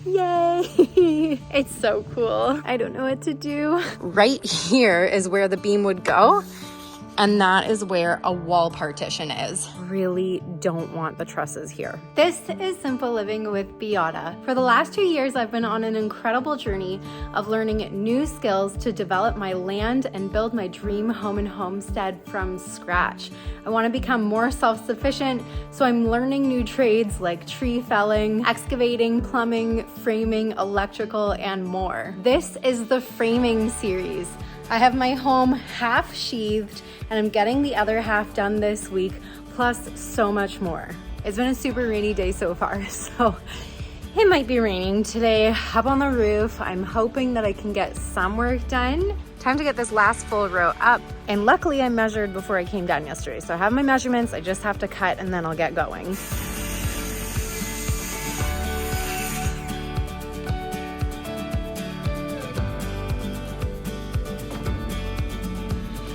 Yay! It's so cool. I don't know what to do. Right here is where the beam would go. And that is where a wall partition is. Really don't want the trusses here. This is Simple Living with Biata. For the last 2 years, I've been on an incredible journey of learning new skills to develop my land and build my dream home and homestead from scratch. I want to become more self-sufficient, so I'm learning new trades like tree felling, excavating, plumbing, framing, electrical, and more. This is the framing series. I have my home half sheathed and I'm getting the other half done this week, plus so much more. It's been a super rainy day so far, so it might be raining today up on the roof. I'm hoping that I can get some work done. Time to get this last full row up. And luckily I measured before I came down yesterday. So I have my measurements, I just have to cut and then I'll get going.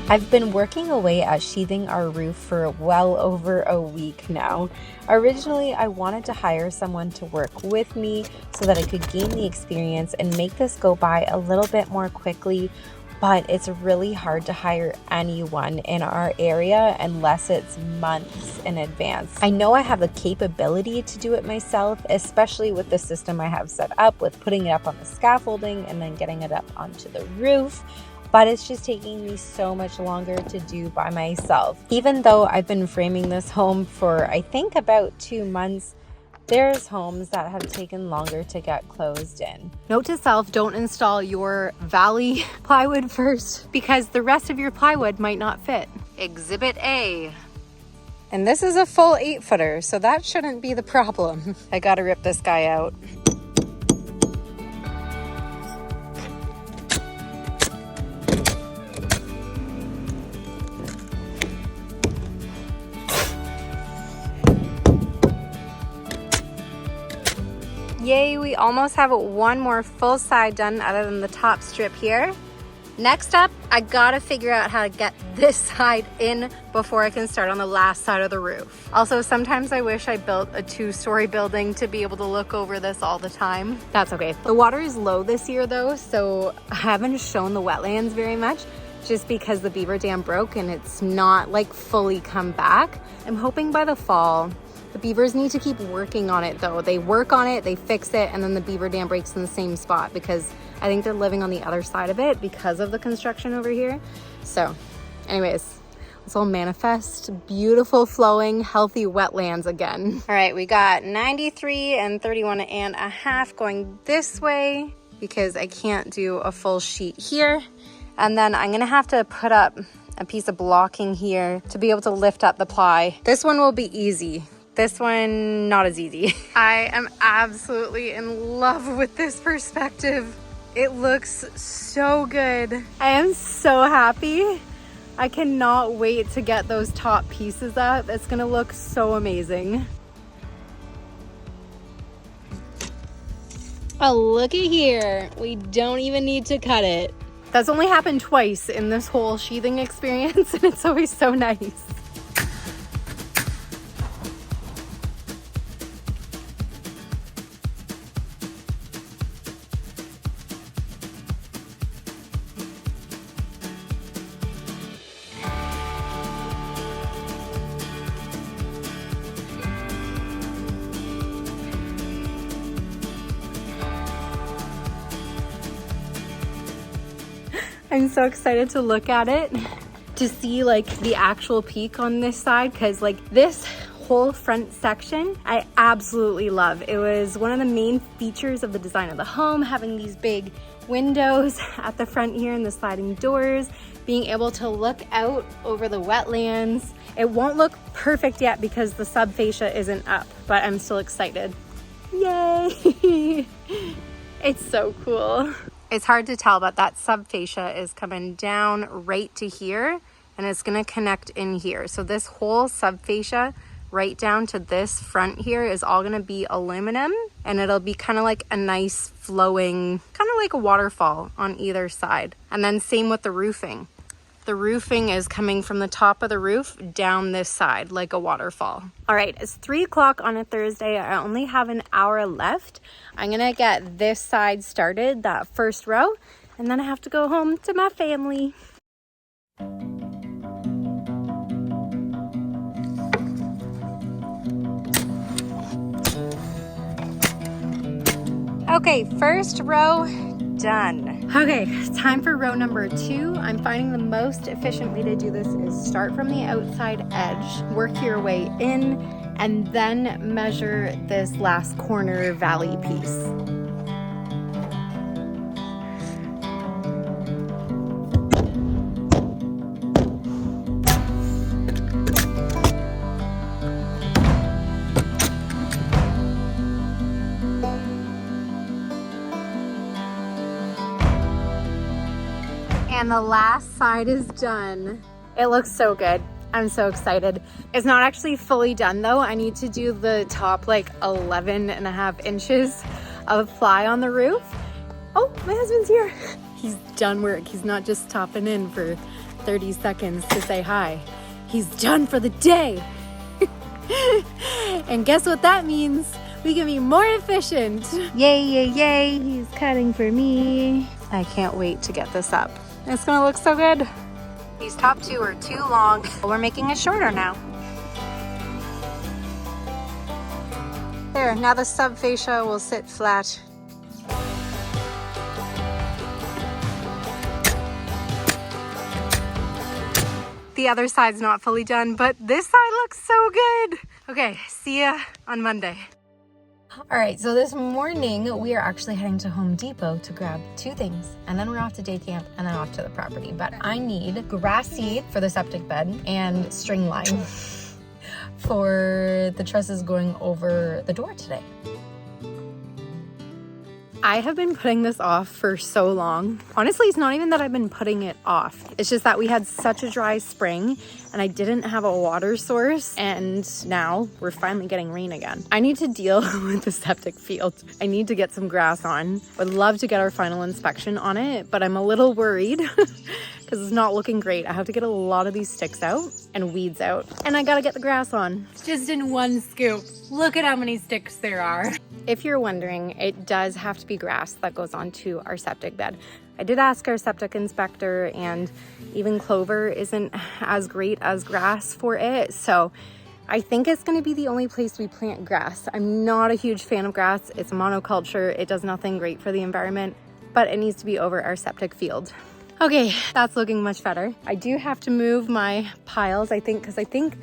I've been working away at sheathing our roof for well over a week now. Originally, I wanted to hire someone to work with me so that I could gain the experience and make this go by a little bit more quickly, but it's really hard to hire anyone in our area unless it's months in advance. I know I have the capability to do it myself, especially with the system I have set up with putting it up on the scaffolding and then getting it up onto the roof. But it's just taking me so much longer to do by myself. Even though I've been framing this home for I think about 2 months, there's homes that have taken longer to get closed in. Note to self, don't install your valley plywood first because the rest of your plywood might not fit. Exhibit A. And this is a full 8-footer, so that shouldn't be the problem. I gotta rip this guy out. Yay, we almost have one more full side done other than the top strip here. Next up, I gotta figure out how to get this side in before I can start on the last side of the roof. Also, sometimes I wish I built a 2-story building to be able to look over this all the time. That's okay. The water is low this year though, so I haven't shown the wetlands very much just because the beaver dam broke and it's not like fully come back. I'm hoping by the fall. The beavers need to keep working on it though. They work on it, they fix it, and then the beaver dam breaks in the same spot because I think they're living on the other side of it because of the construction over here. So anyways, let's all manifest beautiful, flowing, healthy wetlands again. All right, we got 93 and 31.5 going this way because I can't do a full sheet here. And then I'm gonna have to put up a piece of blocking here to be able to lift up the ply. This one will be easy. This one, not as easy. I am absolutely in love with this perspective. It looks so good. I am so happy. I cannot wait to get those top pieces up. It's gonna look so amazing. Oh, looky here. We don't even need to cut it. That's only happened twice in this whole sheathing experience, and it's always so nice. I'm so excited to look at it, to see like the actual peak on this side, because like this whole front section I absolutely love. It was one of the main features of the design of the home, having these big windows at the front here and the sliding doors, being able to look out over the wetlands. It won't look perfect yet because the subfascia isn't up, but I'm still excited. Yay! It's so cool. It's hard to tell, but that subfascia is coming down right to here and it's gonna connect in here. So this whole subfascia right down to this front here is all gonna be aluminum, and it'll be kind of like a nice flowing, kind of like a waterfall on either side. And then same with the roofing. The roofing is coming from the top of the roof down this side like a waterfall. All right, it's 3 o'clock on a Thursday. I only have an hour left. I'm gonna get this side started, that first row, and then I have to go home to my family. Okay, first row done. Okay, time for row number 2. I'm finding the most efficient way to do this is start from the outside edge, work your way in, and then measure this last corner valley piece. And the last side is done. It looks so good. I'm so excited. It's not actually fully done though. I need to do the top like 11.5 inches of ply on the roof. Oh, my husband's here. He's done work. He's not just stopping in for 30 seconds to say hi. He's done for the day. And guess what that means? We can be more efficient. Yay, yay, yay. He's cutting for me. I can't wait to get this up. It's gonna look so good. These top 2 are too long. We're making it shorter now. There, now the sub fascia will sit flat. The other side's not fully done, but this side looks so good. Okay, see ya on Monday. All right, so this morning we are actually heading to Home Depot to grab 2 things, and then we're off to day camp and then off to the property. But I need grass seed for the septic bed and string line for the trusses going over the door today. I have been putting this off for so long. Honestly, it's not even that I've been putting it off. It's just that we had such a dry spring and I didn't have a water source, and now we're finally getting rain again. I need to deal with the septic field. I need to get some grass on. Would love to get our final inspection on it, but I'm a little worried because it's not looking great. I have to get a lot of these sticks out and weeds out, and I gotta get the grass on. Just in one scoop. Look at how many sticks there are. If you're wondering, it does have to be grass that goes onto our septic bed. I did ask our septic inspector, and even clover isn't as great as grass for it. So I think it's gonna be the only place we plant grass. I'm not a huge fan of grass. It's a monoculture. It does nothing great for the environment, but it needs to be over our septic field. Okay, that's looking much better. I do have to move my piles, I think, because I think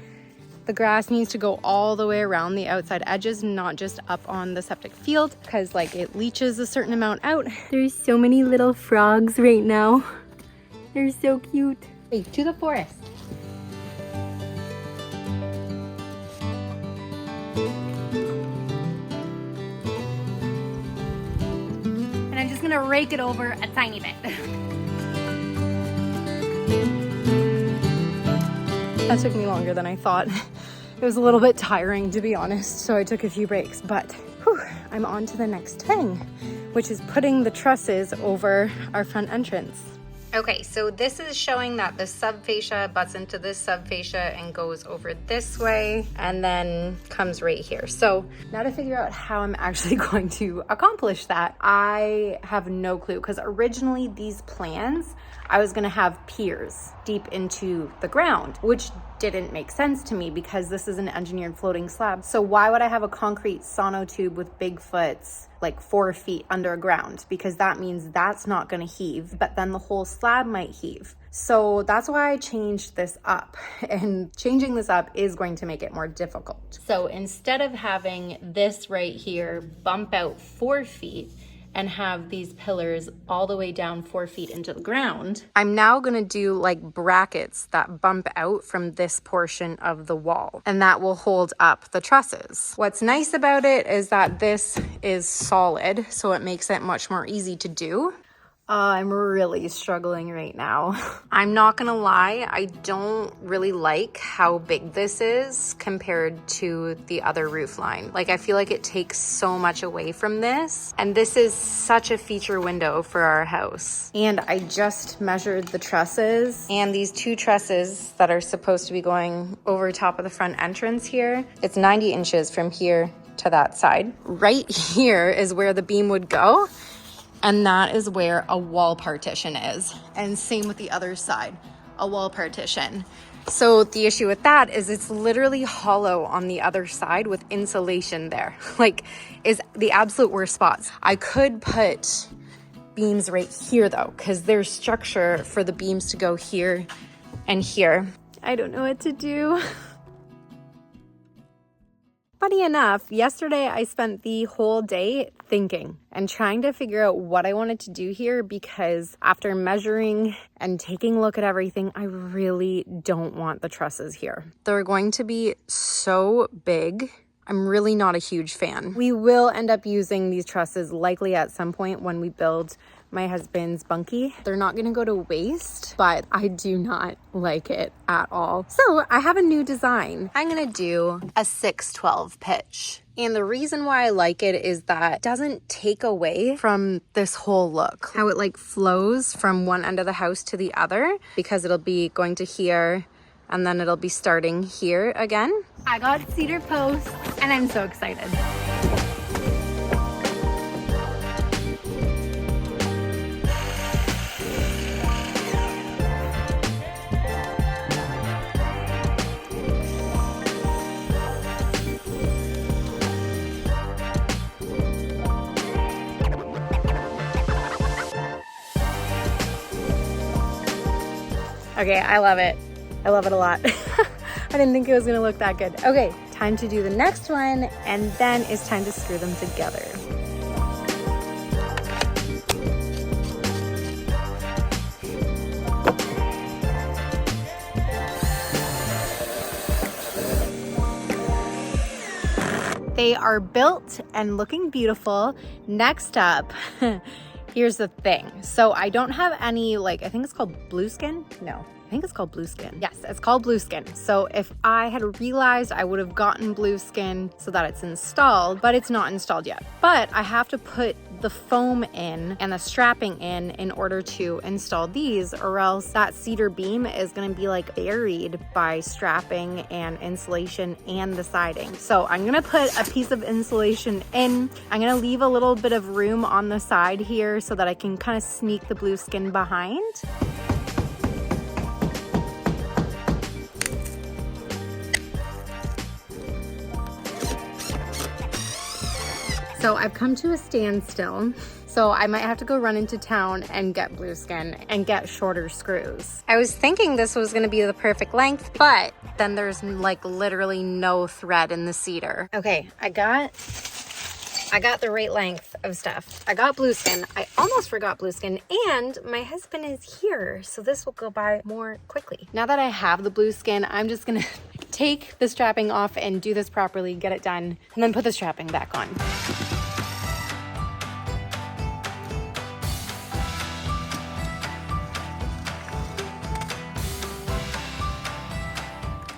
the grass needs to go all the way around the outside edges, not just up on the septic field, because like it leaches a certain amount out. There's so many little frogs right now. They're so cute. Hey, to the forest. And I'm just gonna rake it over a tiny bit. That took me longer than I thought. It was a little bit tiring, to be honest, so I took a few breaks, but whew, I'm on to the next thing, which is putting the trusses over our front entrance. Okay, so this is showing that the subfascia butts into this subfascia and goes over this way and then comes right here. So now to figure out how I'm actually going to accomplish that, I have no clue, because originally these plans, I was gonna have piers deep into the ground, which didn't make sense to me because this is an engineered floating slab. So why would I have a concrete sonotube with Bigfoots like 4 feet underground? Because that means that's not gonna heave, but then the whole slab might heave. So that's why I changed this up, and changing this up is going to make it more difficult. So instead of having this right here bump out 4 feet, and have these pillars all the way down 4 feet into the ground, I'm now gonna do like brackets that bump out from this portion of the wall, and that will hold up the trusses. What's nice about it is that this is solid, so it makes it much more easy to do. I'm really struggling right now. I'm not gonna lie, I don't really like how big this is compared to the other roof line. Like, I feel like it takes so much away from this, and this is such a feature window for our house. And I just measured the trusses, and these two trusses that are supposed to be going over top of the front entrance here, it's 90 inches from here to that side. Right here is where the beam would go. And that is where a wall partition is. And same with the other side, a wall partition. So the issue with that is it's literally hollow on the other side with insulation there. Like, is the absolute worst spots. I could put beams right here though, because there's structure for the beams to go here and here. I don't know what to do. Funny enough, yesterday I spent the whole day thinking and trying to figure out what I wanted to do here, because after measuring and taking a look at everything, I really don't want the trusses here. They're going to be so big. I'm really not a huge fan. We will end up using these trusses likely at some point when we build my husband's bunkie. They're not gonna go to waste, but I do not like it at all. So I have a new design. I'm gonna do a 6/12 pitch. And the reason why I like it is that it doesn't take away from this whole look. How it like flows from one end of the house to the other, because it'll be going to here and then it'll be starting here again. I got cedar posts and I'm so excited. Okay, I love it. I love it a lot. I didn't think it was gonna look that good. Okay, time to do the next one, and then it's time to screw them together. They are built and looking beautiful. Next up, here's the thing. So I don't have any, like, I think it's called blue skin. No, I think it's called blue skin. Yes, it's called blue skin. So if I had realized, I would have gotten blue skin so that it's installed, but it's not installed yet. But I have to put the foam in and the strapping in order to install these, or else that cedar beam is gonna be like buried by strapping and insulation and the siding. So I'm gonna put a piece of insulation in. I'm gonna leave a little bit of room on the side here so that I can kind of sneak the blue skin behind. So I've come to a standstill. So I might have to go run into town and get blue skin and get shorter screws. I was thinking this was gonna be the perfect length, but then there's like literally no thread in the cedar. Okay, I got the right length of stuff. I got blue skin. I almost forgot blue skin, and my husband is here, so this will go by more quickly. Now that I have the blue skin, I'm just gonna take the strapping off and do this properly, get it done, and then put the strapping back on.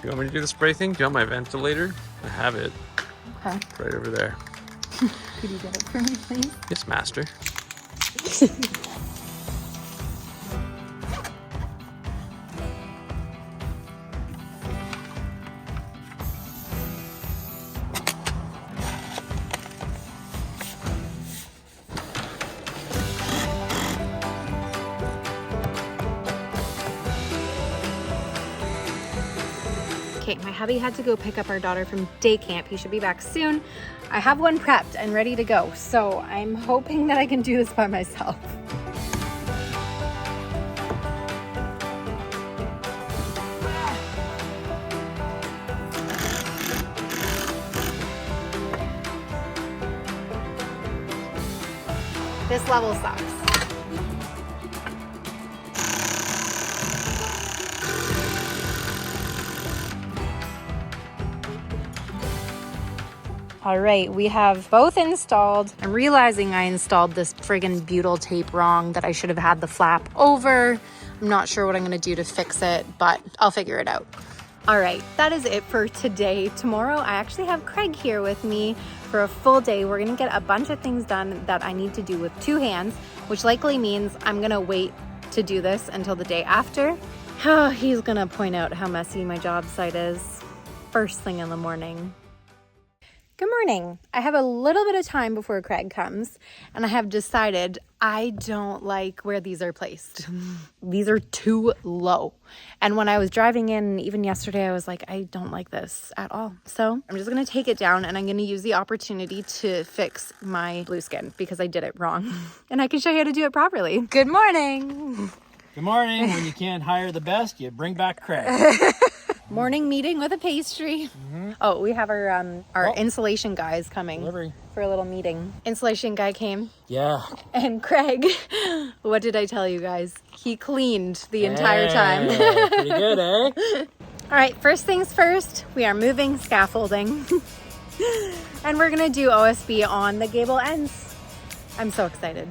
You want me to do the spray thing? Do you want my ventilator? I have it. Okay. Right over there. Could you get it for me, please? Yes, master. Okay, my hubby had to go pick up our daughter from day camp. He should be back soon. I have one prepped and ready to go, so I'm hoping that I can do this by myself. This level sucks. All right, we have both installed. I'm realizing I installed this friggin' butyl tape wrong, that I should have had the flap over. I'm not sure what I'm gonna do to fix it, but I'll figure it out. All right, that is it for today. Tomorrow, I actually have Craig here with me for a full day. We're gonna get a bunch of things done that I need to do with 2 hands, which likely means I'm gonna wait to do this until the day after. He's gonna point out how messy my job site is first thing in the morning. Good morning. I have a little bit of time before Craig comes, and I have decided I don't like where these are placed. These are too low. And when I was driving in, even yesterday, I was like, I don't like this at all. So I'm just gonna take it down, and I'm gonna use the opportunity to fix my blue skin because I did it wrong. And I can show you how to do it properly. Good morning. Good morning. When you can't hire the best, you bring back Craig. Morning meeting with a pastry. Oh, we have our insulation guys coming Delivery. for a little meeting. Insulation guy came. Yeah. And Craig, what did I tell you guys? He cleaned the entire time. Pretty good, eh? All right, first things first, we are moving scaffolding. And we're gonna do OSB on the gable ends. I'm so excited.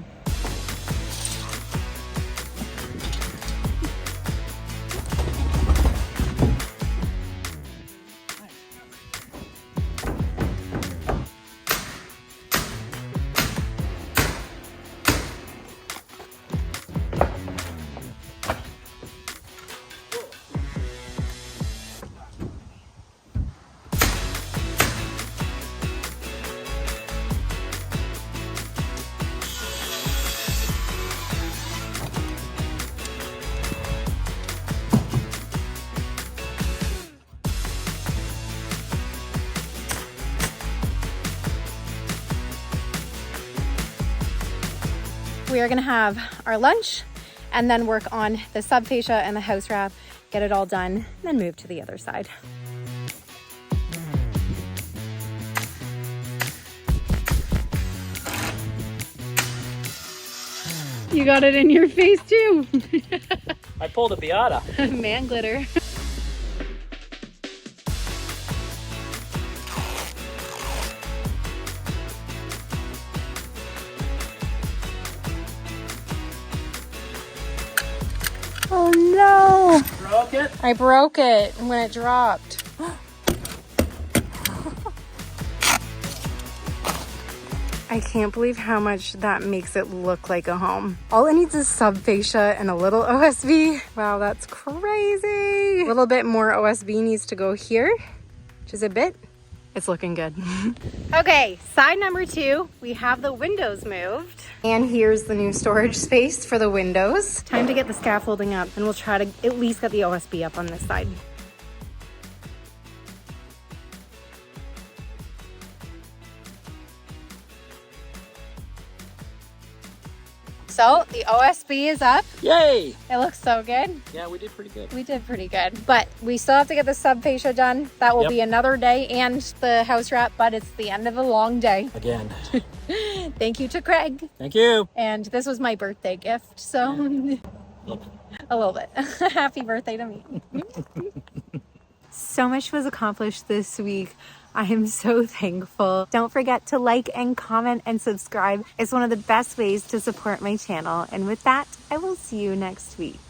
We are gonna have our lunch and then work on the subfascia and the house wrap, get it all done, then move to the other side. You got it in your face too. I pulled a Biata. Man glitter. Oh no! Broke it? I broke it when it dropped. I can't believe how much that makes it look like a home. All it needs is subfascia and a little OSB. Wow, that's crazy. A little bit more OSB needs to go here, just a bit. It's looking good. Okay, side number 2, we have the windows moved. And here's the new storage space for the windows. Time to get the scaffolding up, and we'll try to at least get the OSB up on this side. So the OSB is up. Yay! It looks so good. Yeah, we did pretty good. We did pretty good. But we still have to get the subfascia done. That will be another day, and the house wrap, but it's the end of a long day. Again. Thank you to Craig. Thank you. And this was my birthday gift, so a little bit. Happy birthday to me. So much was accomplished this week. I am so thankful. Don't forget to like and comment and subscribe. It's one of the best ways to support my channel. And with that, I will see you next week.